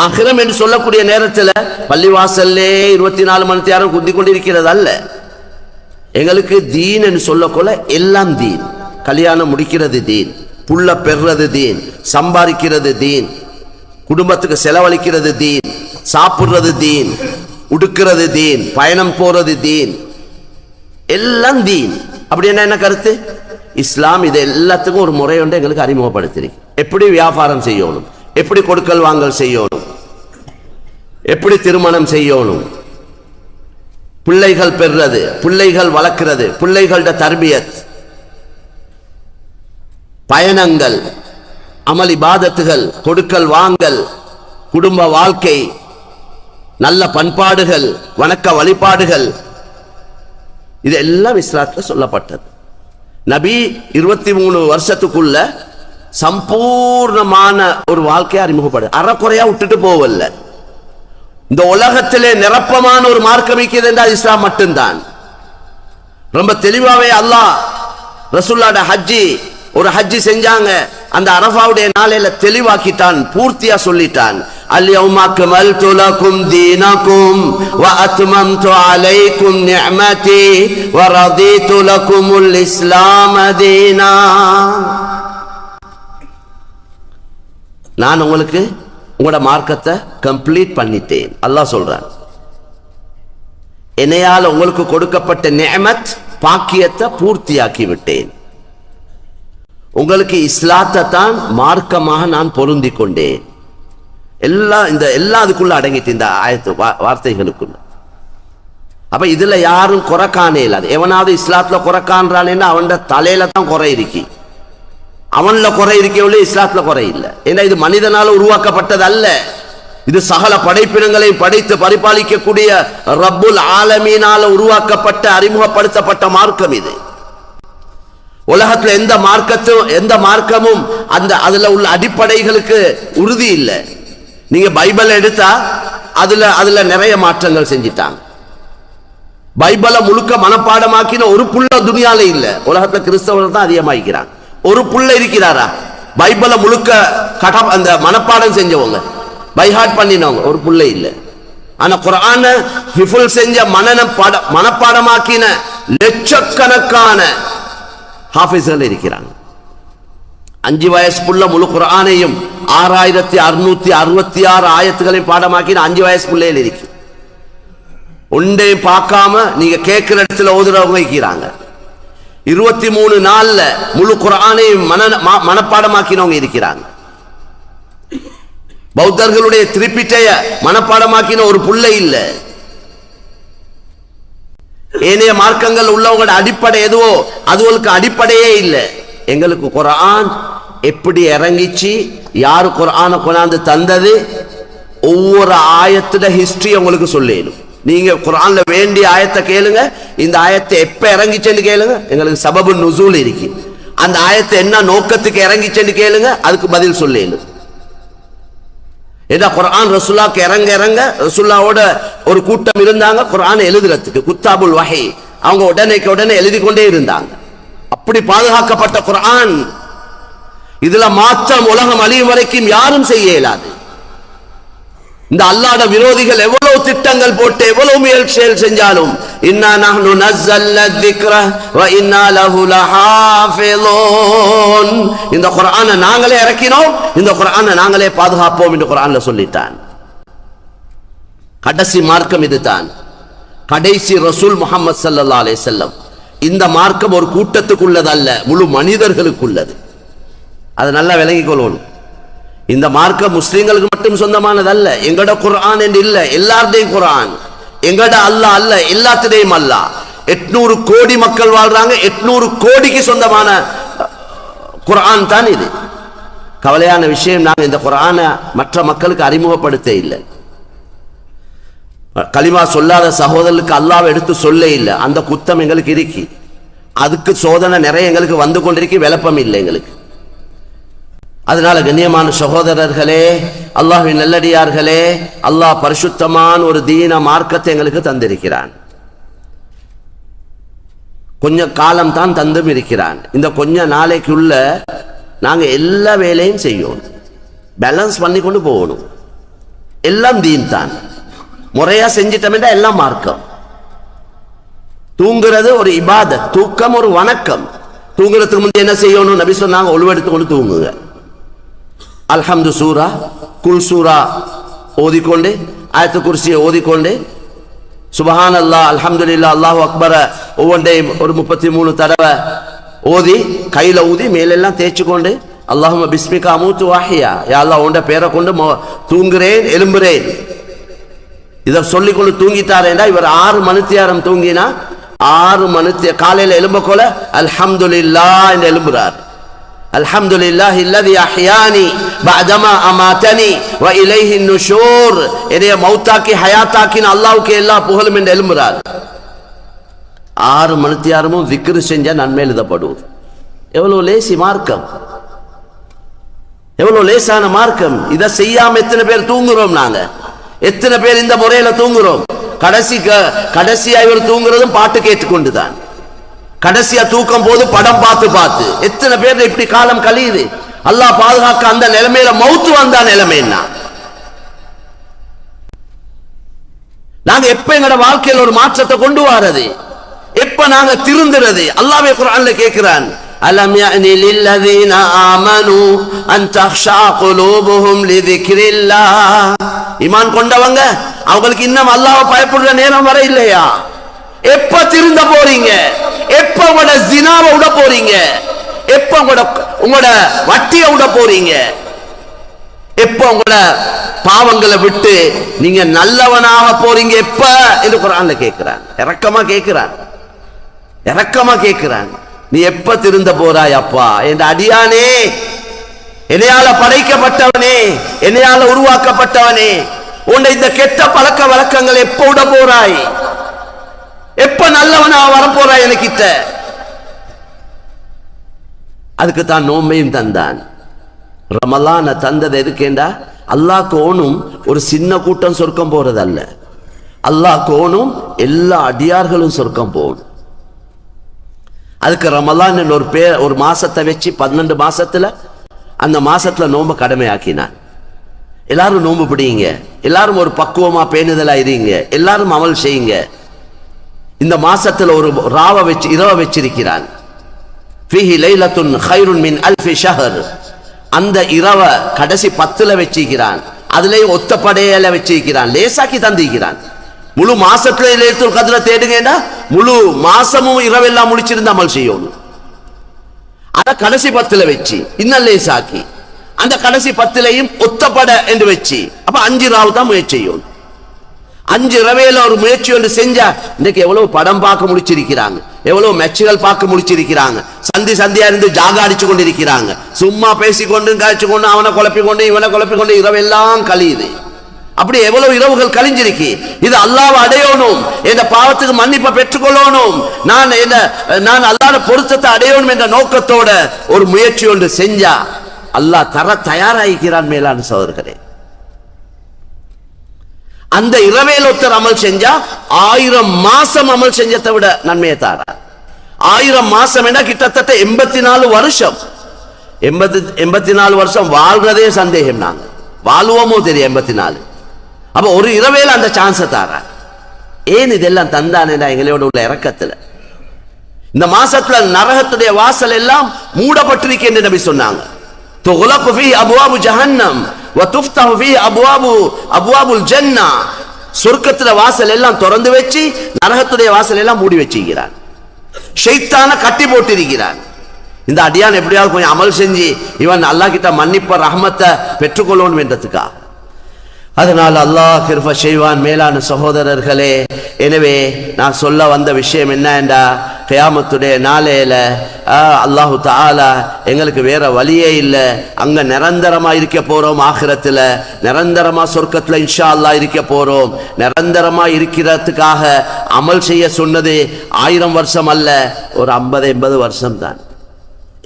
ஆகிரம் என்று சொல்லக்கூடிய நேரத்தில் பள்ளிவாசல்லே 24 மணி நேரம் குந்தி கொண்டிருக்கிறது அல்ல. எங்களுக்கு தீன் என்று சொல்லக்கொள்ள எல்லாம் தீன். கல்யாணம் முடிக்கிறது தீன், புள்ள பெறுறது தீன், சம்பாதிக்கிறது தீன், குடும்பத்துக்கு செலவழிக்கிறது தீன், சாப்பிடுறது தீன், உடுக்கிறது தீன், பயணம் போறது தீன், எல்லாம் தீன். அப்படி என்ன கருத்து? இஸ்லாம் இது எல்லாத்துக்கும் ஒரு முறை ஒன்று எங்களுக்கு அறிமுகப்படுத்திருக்கு. எப்படி வியாபாரம் செய்யணும், எப்படி கொடுக்கல் வாங்கல் செய்யணும், எப்படி திருமணம் செய்யணும், பிள்ளைகள் பெறுறது, பிள்ளைகள் வளர்க்கிறது, பிள்ளைகளோட தர்பியத், பயணங்கள், அமல் இபாதத்துகள், கொடுக்கல் வாங்கல், குடும்ப வாழ்க்கை, நல்ல பண்பாடுகள், வணக்க வழிபாடுகள், இதெல்லாம் இஸ்லாத்துல சொல்லப்பட்டது. நபி 23 வருஷத்துக்குள்ள சம்பூர்ணமான ஒரு வாழ்க்கையை அறிமுகப்படு, அறக்குறையா விட்டுட்டு போவல்ல. இந்த உலகத்திலே நிரப்பமான ஒரு மார்க்கம் இருக்கிறது என்றால் இஸ்லாம் மட்டும்தான். ரொம்ப தெளிவாவே அல்லாஹ் ரசூலுல்லாஹ்வுடைய ஹஜ்ஜி, ஒரு ஹஜ்ஜி செஞ்சாங்க, அந்த அரஃபாவுடைய நாளையில தெளிவாக்கிட்டான், பூர்த்தியா சொல்லிட்டான். அல்யௌம அக்மல்து லகும் தீனகும் வ அத்மம்து அலைக்கும் நிஅமதி வ ரதீது லகுமுல் இஸ்லாம் தீனா. நான் உங்களுக்கு உங்களோட மார்க்கத்தை கம்ப்ளீட் பண்ணிட்டேன். அல்லாஹ் சொல்றான், என்னையால் உங்களுக்கு கொடுக்கப்பட்ட நிஅமத் பாக்கியத்தை பூர்த்தியாக்கி விட்டேன். உங்களுக்கு இஸ்லாத்தை தான் மார்க்கமாக நான் பொருந்தி கொண்டேன். எல்லாம் அதுக்குள்ள அடங்கிட்டு இந்த ஆயத்து வார்த்தைகளுக்குள்ள. அப்ப இதுல யாரும் குறைக்கானே இல்லாது. எவனாவது இஸ்லாத்துல குறைக்கான்றானேன்னா அவன் தலையில தான் குறை இருக்கி, அவன்ல குறை இருக்கவில்லை, இஸ்லாத்துல குறை இல்லை. ஏன்னா இது மனிதனால உருவாக்கப்பட்டது அல்ல, இது சகல படைப்பினங்களையும் படைத்து பரிபாலிக்கக்கூடிய ரப்புல் ஆலமீனால உருவாக்கப்பட்ட அறிமுகப்படுத்தப்பட்ட மார்க்கம் இது. உலகத்துல எந்த மார்க்கமும் அந்த அதுல உள்ள அடிப்படைகளுக்கு உறுதி இல்லை. நீங்க பைபிள் எடுத்தா அதுல நிறைய மாற்றங்கள் செஞ்சிட்டாங்க. பைபிளை முழுக்க மனப்பாடமாக்கின ஒரு புள்ள துனியால இல்ல. உலகத்துல கிறிஸ்தவர்கள் தான் அதிகமாக்கிறாங்க. ஒரு புள்ள இருக்கிறாரா பைபிளை முழுக்க அந்த மனப்பாடம் செஞ்சவங்க, பைஹார்ட் பண்ணினவங்க? ஒரு புள்ள இல்ல. ஆனா குர்ஆன ஹிஃபுல் செஞ்ச மனப்பாடமாக்கின லட்சக்கணக்கான ஹாஃபிஸ்கள் இருக்கிறாங்க. 5 வயசு புள்ள முழு குர்ஆனையும் 6666 ஆயத்துகளையும் பாடமாக்கின 5 வயசு பிள்ளைகள் இருக்கு. ஒன்றையும் பார்க்காம நீங்க கேட்கிற இடத்துல ஓதுறவங்க இருக்கிறாங்க. 23 நாள்ல முழு குர்ஆனையும் மனப்பாடமாக்கினவங்க இருக்கிறாங்க. பௌத்தர்களுடைய திரிபிட்டைய மனப்பாடமாக்கின ஒரு புள்ள இல்ல. ஏனைய மார்க்கங்கள் உள்ளவங்களோட அடிப்படை எதுவோ அதுகளுக்கு அடிப்படையே இல்லை. எங்களுக்கு குர்ஆன் எப்படி இறங்கிச்சு, யாரு குர்ஆனை கொண்டாந்து தந்தது, ஒவ்வொரு ஆயத்துல ஹிஸ்டரி உங்களுக்கு சொல்லிடும். நீங்க குர்ஆன்ல வேண்டிய ஆயத்தை கேளுங்க, இந்த ஆயத்தை எப்ப இறங்கிச்சுன்னு கேளுங்க, எங்களுக்கு சபபு நுசூல் இருக்கு. அந்த ஆயத்தை என்ன நோக்கத்துக்கு இறங்கிச்சுன்னு கேளுங்க, அதுக்கு பதில் சொல்லிடும். ஏதா குர்ஆன் ரசூலுல்லாஹ்க்கு இறங்க இறங்க ரசூலுல்லாஹ்வோட ஒரு கூட்டம் இருந்தாங்க குர்ஆனை எழுதுறதுக்கு, குத்தாபுல் வஹி. அவங்க உடனே எழுதி கொண்டே இருந்தாங்க. அப்படி பாதுகாக்கப்பட்ட குர்ஆன், இதுல மாற்றம் உலகம் அழியும் வரைக்கும் யாரும் செய்ய இயலாது. இந்த அல்லாஹ்வுடைய விரோதிகள் எவ்வளவு திட்டங்கள் போட்டு எவ்வளவு முயற்சிகள் செஞ்சாலும், இன்னா நஹ்னு நஸல்னா ذிக்ர வ இன்னா லஹு லஹாஃபிலூன், இந்த குர்ஆனை நாங்களே இறக்கினோம், இந்த குர்ஆனை நாங்களே பாதுகாப்போம் என்று குர்ஆன்ல சொல்லிட்டான். கடைசி மார்க்கம் இதுதான். கடைசி ரசூல் முஹம்மது ஸல்லல்லாஹு அலைஹி வஸல்லம். இந்த மார்க்கம் ஒரு கூட்டத்துக்குள்ளது அல்ல, முழு மனிதர்களுக்குள்ளது. அதை நல்லா விளங்கிக் கொள்ளணும். இந்த மார்க்கம் முஸ்லிம்களுக்கு மட்டும் சொந்தமானது அல்ல. எங்கட குர்ஆன் என்று இல்ல, எல்லாருடையும் குர்ஆன். எங்கட அல்லாஹ் அல்ல, எல்லாத்துடையும் அல்லாஹ். 800 கோடி மக்கள் வாழ்றாங்க, 800 கோடிக்கு சொந்தமான குர்ஆன் தான் இது. கவலையான விஷயம், நாங்கள் இந்த குர்ஆனை மற்ற மக்களுக்கு அறிமுகப்படுத்த இல்லை. கலிமா சொல்லாத சகோதரர்களுக்கு அல்லாஹ்வை எடுத்து சொல்ல இல்லை. அந்த குத்தம் எங்களுக்கு இருக்கு. அதுக்கு சோதனை நிறைய எங்களுக்கு வந்து கொண்டிருக்கு, விளப்பம் இல்லை எங்களுக்கு. அதனால கண்ணியமான சகோதரர்களே, அல்லாஹ்வின் நல்லடியார்களே, அல்லாஹ் பரிசுத்தமான ஒரு தீன மார்க்கத்தை எங்களுக்கு தந்திருக்கிறான். கொஞ்ச காலம் தான் தந்தும் இருக்கிறான். இந்த கொஞ்ச நாளைக்குள்ள நாங்க எல்லா வேலையும் செய்யணும், பேலன்ஸ் பண்ணி கொண்டு போகணும். எல்லாம் தீன் தான். முறையா செஞ்சிட்டோம்னா எல்லாம் மார்க்கம். தூங்குறது ஒரு இபாதத், தூக்கம் ஒரு வணக்கம். தூங்குறதுக்கு முந்தைய என்ன செய்யணும்? நபி சொன்னாங்க, ஒழுவெடுத்து கொண்டு தூங்குங்க. அல்ஹம்து சூரா, குல் சூரா ஓதிக்கொண்டு, ஆயத்து குர்சியை ஓதிக்கொண்டு, சுபஹானல்லாஹ், அல்ஹம்துலில்லாஹ், அல்லாஹு அக்பர ஒவ்வொன்றையும் ஒரு 33 தடவை ஓதி, கையில ஊதி மேலெல்லாம் தேய்ச்சிக்கொண்டு, அல்லாஹும்ம பிஸ்மிகா அமூத்து வாஹியா, யா அல்லாஹ் உன்ட பேரை கொண்டு தூங்குறேன் எழும்புறேன், இதை சொல்லிக்கொண்டு தூங்கிட்டாரேண்டா. இவர் 6 மணித்தியாரம் தூங்கினா 6 மணித்திய காலையில எழும்பக்கோல அல்ஹம்துலில்லாஹ் என்று எழும்புறார். அல்ஹம்துலில்லாஹி அல்லதி அஹ்யானி பஅதமா அமாதனி வ இலைஹி நுஷூர், என்னைய மௌத்தாக்கி ஹயாத்தாக்கின அல்லாஹ்வுக்கு எல்லா புகழும் என்று எழும்புறார். 6 மணித்தியாரமும் விக்ர் செஞ்சா நன்மை எழுதப்படுவது. எவ்வளவு லேசி மார்க்கம், எவ்வளவு லேசான மார்க்கம். இதை செய்யாம எத்தனை பேர் தூங்குறோம்? நாங்க எத்தனை பேர் இந்த முறையில தூங்குறோம்? கடைசியா இவர் தூங்குறதும் பாட்டு கேட்டுக்கொண்டுதான். கடைசியா தூக்கம் போது படம் பார்த்து பார்த்து எத்தனை பேர் இப்படி காலம் கழியுது. அல்லாஹ் பாதுகாக்க. அந்த நிலைமையில மௌத்து வந்தா நிலைமை என்ன? நாங்க எப்ப எங்கட வாழ்க்கையில் ஒரு மாற்றத்தை கொண்டு வரது? எப்ப நாங்க திருந்துறது? அல்லாஹ்வே குர்ஆன்ல கேக்குறான், அலம் யஅனி லில்லதீன ஆமனு அன் தக்ஷா குலூபுஹும் லிذிக்ரில்லாஹ். ஈமான் கொண்டவங்க அவங்களுக்கு இன்னும் அல்லாஹ்வை பயப்படுற நேரம் வர இல்லையா? எப்ப திருந்த போறீங்க? எப்ப உங்களோட ஜினாவை விட போறீங்க? எப்ப உங்களோட வட்டியை விட போறீங்க? எப்ப உங்களோட பாவங்களை விட்டு நீங்க நல்லவனாக போறீங்க எப்ப என்று குர்ஆன்ல கேட்கிறான். இரக்கமா கேட்கிறான், இரக்கமா கேட்கிறான். நீ எப்ப திருந்த போறாய் அப்பா? என்ற அடியானே, என்னையால படைக்கப்பட்டவனே, என்னையால உருவாக்கப்பட்டவனே, உன்னை இந்த கெட்ட பழக்க வழக்கங்கள் எப்ப விட போறாய்? எப்ப நல்லவனா வரப்போறாய் எனக்கிட்ட? அதுக்கு தான் நோம்பையும் தந்தான். ரமலான தந்தது எதுக்கேண்டா, அல்லாஹ்க்கு ஓனும் ஒரு சின்ன கூட்டம் சொர்க்கம் போறது அல்ல. அல்லாஹ்க்கு ஓனும் எல்லா அடியார்களும் சொர்க்கம் போகணும். அதுக்கு ரமலான் ஒரு மாசத்தை வச்சு 12 மாசத்துல அந்த மாசத்துல நோம்பு கடமையாக்கினான். எல்லாரும் நோம்பு பிடிங்க, எல்லாரும் ஒரு பக்குவமா பேணுதலா இருங்க, எல்லாரும் அமல் செய்யுங்க. இந்த மாசத்துல ஒரு ராவை வச்சு இரவை வச்சிருக்கிறான். ஃபீஹி லைலத்துன் கைருன் மின் அல்ஃபி ஷஹர். அந்த இரவை கடைசி 10ல வச்சிருக்கிறான். அதுலயும் ஒத்தப்படையில வச்சிருக்கிறான், லேசாக்கி தந்திருக்கிறான். முழு மாசத்துல லைலத்துல் கத்ர தேடுங்கடா, முழு மாசமும் இரவெல்லாம் முடிச்சிருந்து அமல் செய்யணும். அத கடைசி 10ல வச்சு இன்னும் லேசாக்கி அந்த கடைசி 10லயும் ஒத்தப்பட என்று வச்சு அப்ப 5 ராவு தான் முயற்சி செய்யணும். 5 இரவையில ஒரு முயற்சி ஒன்று செஞ்சா இன்னைக்கு எவ்வளவு படம் பார்க்க முடிச்சிருக்கிறாங்க, எவ்வளவு மேட்சுகள் பார்க்க முடிச்சிருக்கிறாங்க, சந்தியா இருந்து ஜாகா அடிச்சு கொண்டிருக்கிறாங்க, சும்மா பேசிக்கொண்டு காய்ச்சி கொண்டு அவனை குழப்பிக்கொண்டு இவனை குழப்பிக்கொண்டு இரவெல்லாம் கழியுது. அப்படி எவ்வளவு இரவுகள் கழிஞ்சிருக்கு. இது அல்லாஹ்வை அடையணும், என்ற பாவத்துக்கு மன்னிப்பை பெற்றுக்கொள்ளணும், நான் அல்லாஹ்வுடைய பொருத்தத்தை அடையணும் என்ற நோக்கத்தோட ஒரு முயற்சி ஒன்று செஞ்சா அல்லாஹ் தர தயாராகிறான். மேலான சகோதரர்களே, அந்த இரவேல ஒருத்தர் அமல் செஞ்சா 1000 மாசம் அமல் செஞ்சதை விட நன்மையை தாரா. 1000 மாசம் என்ன கிட்டத்தட்ட 84 வருஷம். 84 வருஷம் வாழ்றதே சந்தேகம். நாங்க வாழ்வோமோ தெரியும் 84. அப்ப ஒரு இரவேல அந்த சான்ஸை தாரா. ஏன் இதெல்லாம் தந்தானேடா எங்களோட உள்ள இறக்கத்துல. இந்த மாசத்துல நரகத்துடைய வாசல் எல்லாம் மூடப்பட்டிருக்கு என்று நபி சொன்னாங்க. துக்லகு ஃபீஹி அப்வாபு ஜஹன்னம் வ துஃப்தஹு ஃபீஹி அப்வாபுல் ஜன்னah. சொர்க்கத்துல வாசல் எல்லாம் திறந்து வச்சு நரகத்துடைய வாசல் எல்லாம் மூடி வச்சிருக்கிறான். ஷைத்தானை கட்டி போட்டிருக்கிறான். இந்த அடியான் எப்படியாவது கொஞ்சம் அமல் செஞ்சு இவன் அல்லாஹ் கிட்ட மன்னிப்ப ரஹ்மத்தை பெற்றுக்கொள்ளணும் என்றதுக்கா. அதனால் அல்லாஹ் கிருபை செய்வான். மேலான சகோதரர்களே, எனவே நான் சொல்ல வந்த விஷயம் என்ன என்றா, கியாமத்துடைய நாளையில அல்லாஹு தஆலா எங்களுக்கு வேற வழியே இல்லை. அங்க நிரந்தரமா இருக்க போறோம். ஆகிரத்துல நிரந்தரமா சொர்க்கத்துல இன்ஷா அல்லாஹ் இருக்க போறோம். நிரந்தரமா இருக்கிறதுக்காக அமல் செய்ய சொன்னது 1000 வருஷம் அல்ல, ஒரு 50-80 வருஷம் தான்.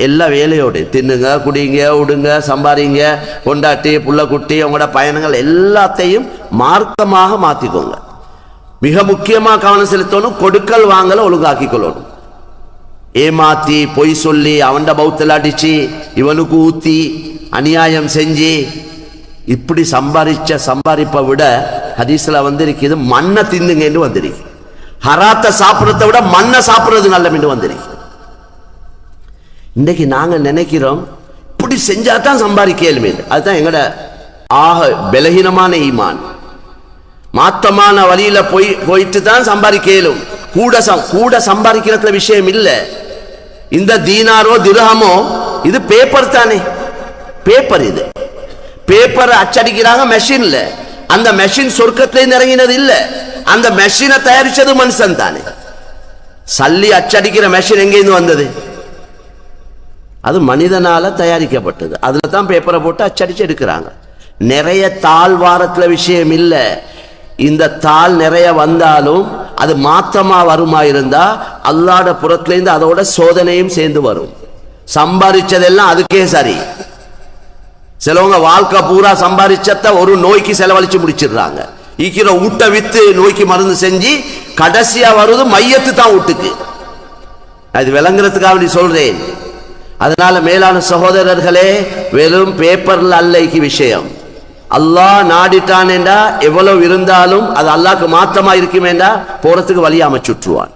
எல்லா வேலையோடு தின்னுங்க, குடிங்க, உடுங்க, சம்பாதிங்க, கொண்டாட்டி புள்ள குட்டி உங்களோட பயணங்கள் எல்லாத்தையும் மார்க்கமாக மாத்திக்கோங்க. மிக முக்கியமா கவனம் செலுத்தணும், கொடுக்கல் வாங்கல ஒழுங்காக்கி கொள்ளணும். ஏமாத்தி பொய் சொல்லி அவன்ட பௌத்தல் அடிச்சு இவனுக்கு ஊத்தி அநியாயம் செஞ்சு இப்படி சம்பாதிப்பை விட ஹதீஸ்ல வந்திருக்குது மண்ணை தின்னுங்க என்று வந்திருக்கு. ஹராத்தை சாப்பிடறதை விட மண்ணை சாப்பிடுறது நல்ல என்று வந்திருக்கு. இன்னைக்கு நாங்க நினைக்கிறோம் இப்படி செஞ்சா தான் சம்பாதிக்கலுமே. அதுதான் எங்கட ஆக பலகீனமான ஈமான். மாத்தமான வழியில போயிட்டு தான் சம்பாதிக்கலும். கூட சம்பாதிக்கிறதுல விஷயம் இல்லை. இந்த தீனாரோ திரஹமோ இது பேப்பர் தானே. பேப்பர், இது பேப்பரை அச்சடிக்கிறாங்க மெஷின்ல. அந்த மெஷின் சொர்க்கத்திலே இறங்கினது இல்ல, அந்த மெஷினை தயாரிச்சது மனுஷன் தானே. சல்லி அச்சடிக்கிற மெஷின் எங்கேருந்து வந்தது? அது மனிதனால தயாரிக்கப்பட்டது. அதுல தான் பேப்பரை போட்டு அச்சடிச்சு எடுக்கிறாங்க. நிறைய தாள் வாரத்துல விஷயம் இல்லை. இந்த தாள் நிறைய வந்தாலும் அது மாற்றமா வருமா இருந்தா அல்லாஹ்வுட புறத்திலிருந்து அதோட சோதனையும் சேர்ந்து வரும். சம்பாதிச்சதெல்லாம் அதுக்கே சரி. சிலவங்க வாழ்க்கை பூரா சம்பாதிச்சத ஒரு நோய்க்கு செலவழிச்சு முடிச்சிடுறாங்க. ஈக்கிற ஊட்ட வித்து நோய்க்கு மருந்து செஞ்சு கடைசியா வருது மையத்து தான் வீட்டுக்கு. அது விளங்குறதுக்காக சொல்றேன். அதனால மேலான சகோதரர்களே, வெறும் பேப்பர்ல அல்ல விஷயம். அல்லாஹ் நாடிட்டான் என்றா எவ்வளவு இருந்தாலும் அது அல்லாஹ்க்கு மாத்தமா இருக்குமேண்டா போறதுக்கு வழி அமைச்சுட்டுருவான்.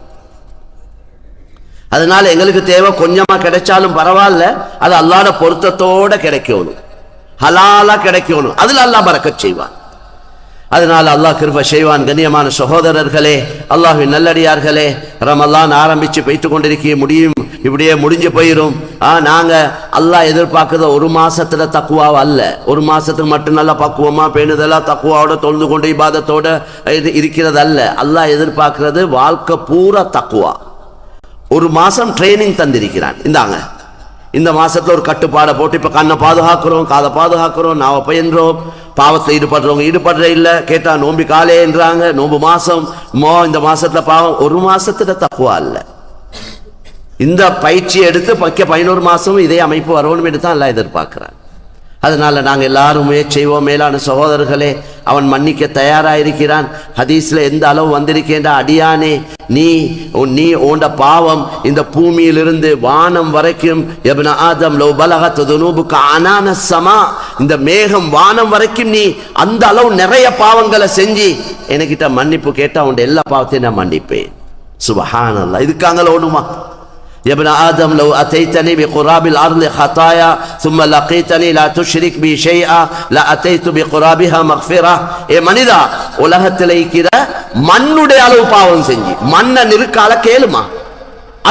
அதனால எங்களுக்கு தேவை கொஞ்சமா கிடைச்சாலும் பரவாயில்ல, அது அல்லாஹ்வுடைய பொருத்தத்தோட கிடைக்கணும், ஹலாலா கிடைக்கணும். அதுல அல்லாஹ் பரக்கத் செய்வான். அதனால அல்லாஹ் கிருபை செய்வான். கண்ணியமான சகோதரர்களே, அல்லாஹ்வின் நல்லடியார்களே, ரமலான் ஆரம்பிச்சு போயிட்டு கொண்டிருக்க முடியும், இப்படியே முடிஞ்சு போயிரும். நாங்க அல்லாஹ் எதிர்பார்க்கறத ஒரு மாசத்துல தக்குவாவா அல்ல, ஒரு மாசத்துக்கு மட்டும் நல்லா பக்குவமா பேணுதலா தக்குவாவோட தொழுது கொண்டு இபாதத்தோட இருக்கிறது அல்ல. அல்லாஹ் எதிர்பார்க்கிறது வாழ்க்கை பூரா தக்குவா. ஒரு மாசம் ட்ரைனிங் தந்திருக்கிறான். இந்தாங்க, இந்த மாசத்துல ஒரு கட்டுப்பாடை போட்டு இப்ப கண்ணை பாதுகாக்கிறோம், காதை பாதுகாக்கிறோம், நாவ பயின்றோம், பாவத்தில் ஈடுபடுறவங்க ஈடுபடுற இல்ல, கேட்டா நோம்பி காலேன்றாங்க, நோம்பு மாசம் இந்த மாசத்துல பாவம். ஒரு மாசத்துல தக்குவா அல்ல. இந்த பயிற்சி எடுத்து 11 மாசமும் இதே அமைப்பு வரணும் என்று தான் எல்லாம் எதிர்பார்க்கிறான். அதனால நாங்க எல்லாரும் முயற்சி செய்வோம். மேலான சகோதரர்களே, அவன் மன்னிக்க தயாராயிருக்கிறான். ஹதீஸ்ல எந்த அளவு வந்திருக்கேண்டா, அடியானே நீ உண்ட பாவம் இந்த பூமியிலிருந்து வானம் வரைக்கும், இப்ன ஆதம் லவ் பலகத் துனூபுக அனான ஸமா, இந்த மேகம் வானம் வரைக்கும் நீ அந்த அளவு நிறைய பாவங்களை செஞ்சு என்கிட்ட மன்னிப்பு கேட்டா உன் எல்லா பாவத்தையும் நான் மன்னிப்பேன். சுப்ஹானல்லாஹ். இதுக்காங்கள ஓடுமா? ابن آدم لو أتيتني بقراب الأرض خطايا ثم لقيتني لا تشرك بي شيئا لأتيت بقرابها مغفرة. மனிதா, உலகத்தில் இருக்கிற மண்ணுடைய அளவு பாவம் செஞ்சு, மண்ணை நிற்கால கேளுமா,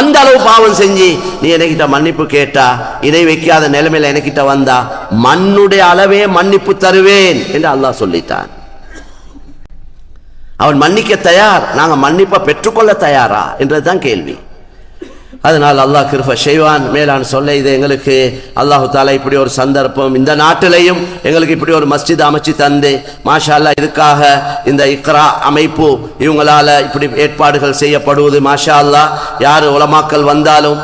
அந்த அளவு பாவம் செஞ்சு நீ என்கிட்ட மன்னிப்பு கேட்டா, இணை வைக்காத நிலைமையில என்கிட்ட வந்தா மண்ணுடைய அளவே மன்னிப்பு தருவேன் என்று அல்லாஹ் சொல்லிட்டான். அவன் மன்னிக்க தயார், நாங்க மன்னிப்பை பெற்றுக்கொள்ள தயாரா என்றதுதான் கேள்வி. அதனால் அல்லாஹ் கிருபை செய்வான். மேலான சொல்ல இது எங்களுக்கு அல்லாஹு தாலா இப்படி ஒரு சந்தர்ப்பம், இந்த நாட்டிலையும் எங்களுக்கு இப்படி ஒரு மஸ்ஜித் அமைச்சு தந்து மாஷா அல்லாஹ், இதுக்காக இந்த இக்ரா அமைப்பு இவங்களால இப்படி ஏற்பாடுகள் செய்யப்படுவது மாஷா அல்லாஹ். யார் உலமாக்கள் வந்தாலும்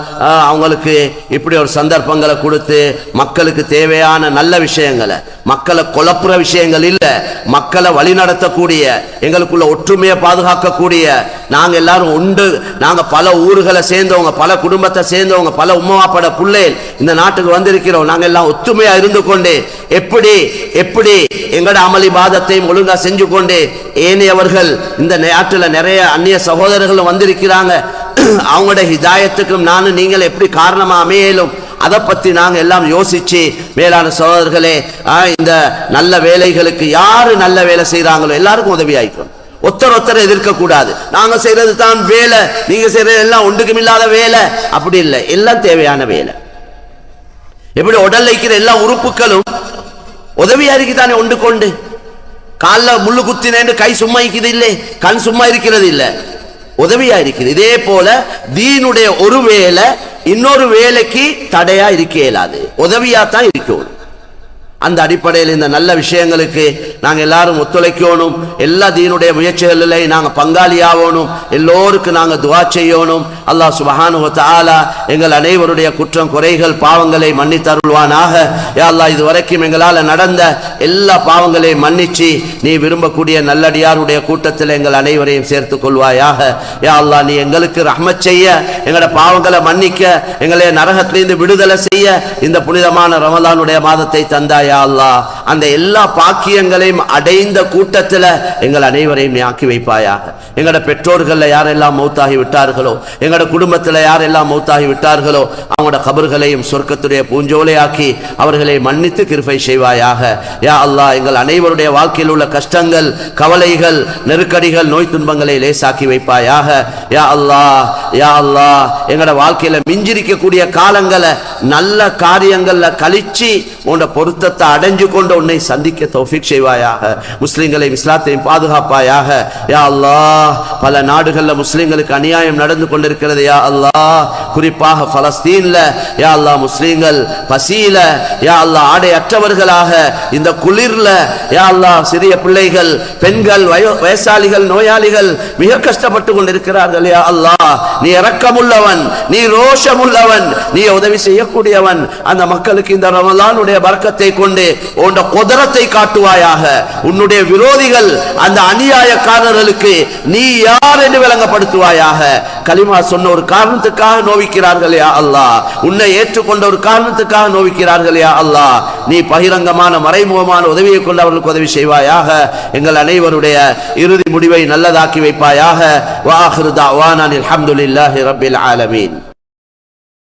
அவங்களுக்கு இப்படி ஒரு சந்தர்ப்பங்களை கொடுத்து மக்களுக்கு தேவையான நல்ல விஷயங்களை, மக்களை குழப்புற விஷயங்கள் இல்லை, மக்களை வழிநடத்தக்கூடிய, எங்களுக்குள்ள ஒற்றுமையை பாதுகாக்கக்கூடிய, நாங்கள் எல்லாரும் உண்டு, நாங்கள் பல ஊர்களை சேர்ந்தவங்க, பல குடும்பத்தை சேர்ந்தவங்க, பல உம்மாப்பட பிள்ளைகள் இந்த நாட்டுக்கு வந்திருக்கிறோம். நாங்கள் எல்லாம் ஒத்துமையா இருந்து கொண்டு எப்படி எப்படி எங்கட அமளி பாதத்தையும் ஒழுங்கா செஞ்சு கொண்டு ஏனையவர்கள் இந்த நாட்டில் நிறைய அந்நிய சகோதரர்களும் வந்திருக்கிறாங்க, அவங்களோட ஹிதாயத்துக்கும் நானும் நீங்கள் எப்படி காரணமா அமையலும், அதை பத்தி நாங்க எல்லாம் யோசிச்சு மேலான சகோதரர்களே, இந்த நல்ல வேலைகளுக்கு யாரு நல்ல வேலை செய்யறாங்களோ எல்லாருக்கும் உதவி ஆயிக்கும். ஒருத்தர் எதிர்க்க கூடாது. நாங்க செய்யறது தான் வேலை, நீங்க செய்யறது எல்லாம் ஒன்றுக்கும் இல்லாத வேலை, அப்படி இல்லை, எல்லாம் தேவையான வேலை. எப்படி உடல் வைக்கிற எல்லா உறுப்புகளும் உதவியா இருக்குதானே ஒன்று கொண்டு. காலில் முள்ளு குத்தினேன்னு கை சும்மா இருக்குது இல்லை, கண் சும்மா இருக்கிறது இல்லை, உதவியா இருக்குது. இதே போல தீனுடைய ஒரு வேலை இன்னொரு வேலைக்கு தடையா இருக்க இயலாது, உதவியா தான் இருக்கும். அந்த அடிப்படையில் இந்த நல்ல விஷயங்களுக்கு நாங்கள் எல்லாரும் ஒத்துழைக்கணும். எல்லா தீனுடைய முயற்சிகளில் நாங்கள் பங்காளியாகணும். எல்லோருக்கும் நாங்கள் துவா செய்யணும். அல்லாஹ் சுப்ஹானஹு வ தஆலா எங்கள் அனைவருடைய குற்றம் குறைகள் பாவங்களை மன்னித்தருள்வானாக. யா அல்லாஹ், இதுவரைக்கும் எங்களால் நடந்த எல்லா பாவங்களையும் மன்னிச்சு நீ விரும்பக்கூடிய நல்லடியாருடைய கூட்டத்தில் எங்கள் அனைவரையும் சேர்த்துக் கொள்வாயாக. யா அல்லாஹ், நீ எங்களுக்கு ரஹ்மத் செய்ய, எங்களோட பாவங்களை மன்னிக்க, எங்களை நரகத்திலிருந்து விடுதலை செய்ய இந்த புனிதமான ரமலானுடைய மாதத்தை தந்தாய். அந்த எல்லா பாக்கியங்களையும் அடைந்த கூட்டத்தில் எங்கள் அனைவரையும் ஆக்கி வைப்பாயாக. எங்களோட பெற்றோர்கள் யாரெல்லாம் மௌத்தாகி விட்டார்களோ, எங்களோட குடும்பத்தில் யாரெல்லாம் மௌத்தாகி விட்டார்களோ, அவங்களோட கபர்களையும் சொர்க்கத்துடைய பூஞ்சோலையாக்கி அவர்களை மன்னித்து கிருபை செய்வாயாக. யா அல்லாஹ், எங்கள் அனைவருடைய வாழ்க்கையில் உள்ள கஷ்டங்கள், கவலைகள், நெருக்கடிகள், நோய் துன்பங்களை லேசாக்கி வைப்பாயாக. யா அல்லாஹ், யா அல்லாஹ், எங்களோட வாழ்க்கையில மிஞ்சிருக்கக்கூடிய காலங்களை நல்ல காரியங்கள்ல கழிச்சு உன்னோட பொருத்தத்தை அடைஞ்சு கொண்டு உன்னை சந்திக்க தௌஃபீக் செய்வாயாக. முஸ்லிம்களையும் இஸ்லாத்தையும் பாதுகாப்பாயாக. யா அல்லாஹ், பல நாடுகளில் முஸ்லிம்களுக்கு அநியாயம் நடந்து கொண்டிருக்கிறது. யா அல்லாஹ், குறிப்பாக பலஸ்தீன்ல யா அல்லாஹ் முஸ்லிம்கள் பசியில, யா அல்லாஹ் ஆடை அற்றவர்களாக இந்த குளிர்ல, யா அல்லாஹ் சிறிய பிள்ளைகள், பெண்கள், வயசாளிகள், நோயாளிகள் மிக கஷ்டப்பட்டு கொண்டிருக்கிறார்கள். யா அல்லாஹ், நீ இரக்கமுள்ளவன், நீ ரோஷமுள்ளவன், நீ உதவி செய்யக்கூடியவன். அந்த மக்களுக்கு இந்த ரமலானுடைய பரக்கத்தை கொண்டு உன்னுடைய குதிரத்தை காட்டுவாயாக. உன்னுடைய விரோதிகள், அந்த அநியாயக்காரர்களுக்கு நீ யார் என்று விளங்கப்படுத்துவாயாக. கலிமா சொன்ன ஒரு காரணத்துக்காக நோவிக்கிறார்கள் யா அல்லாஹ், உன்னை ஏற்றுக்கொண்ட ஒரு காரணத்துக்காக நோவிக்கிறார்கள் யா அல்லாஹ். நீ பகிரங்கமான மறைமுகமான உதவியை கொண்டு அவர்களுக்கு உதவி செய்வாயாக. எங்கள் அனைவருடைய இறுதி முடிவை நல்லதாக்கி வைப்பாயாக. வ ஆகிரு தஅவானா அல்ஹம்துலில்லாஹி ரப்பில் ஆலமீன்.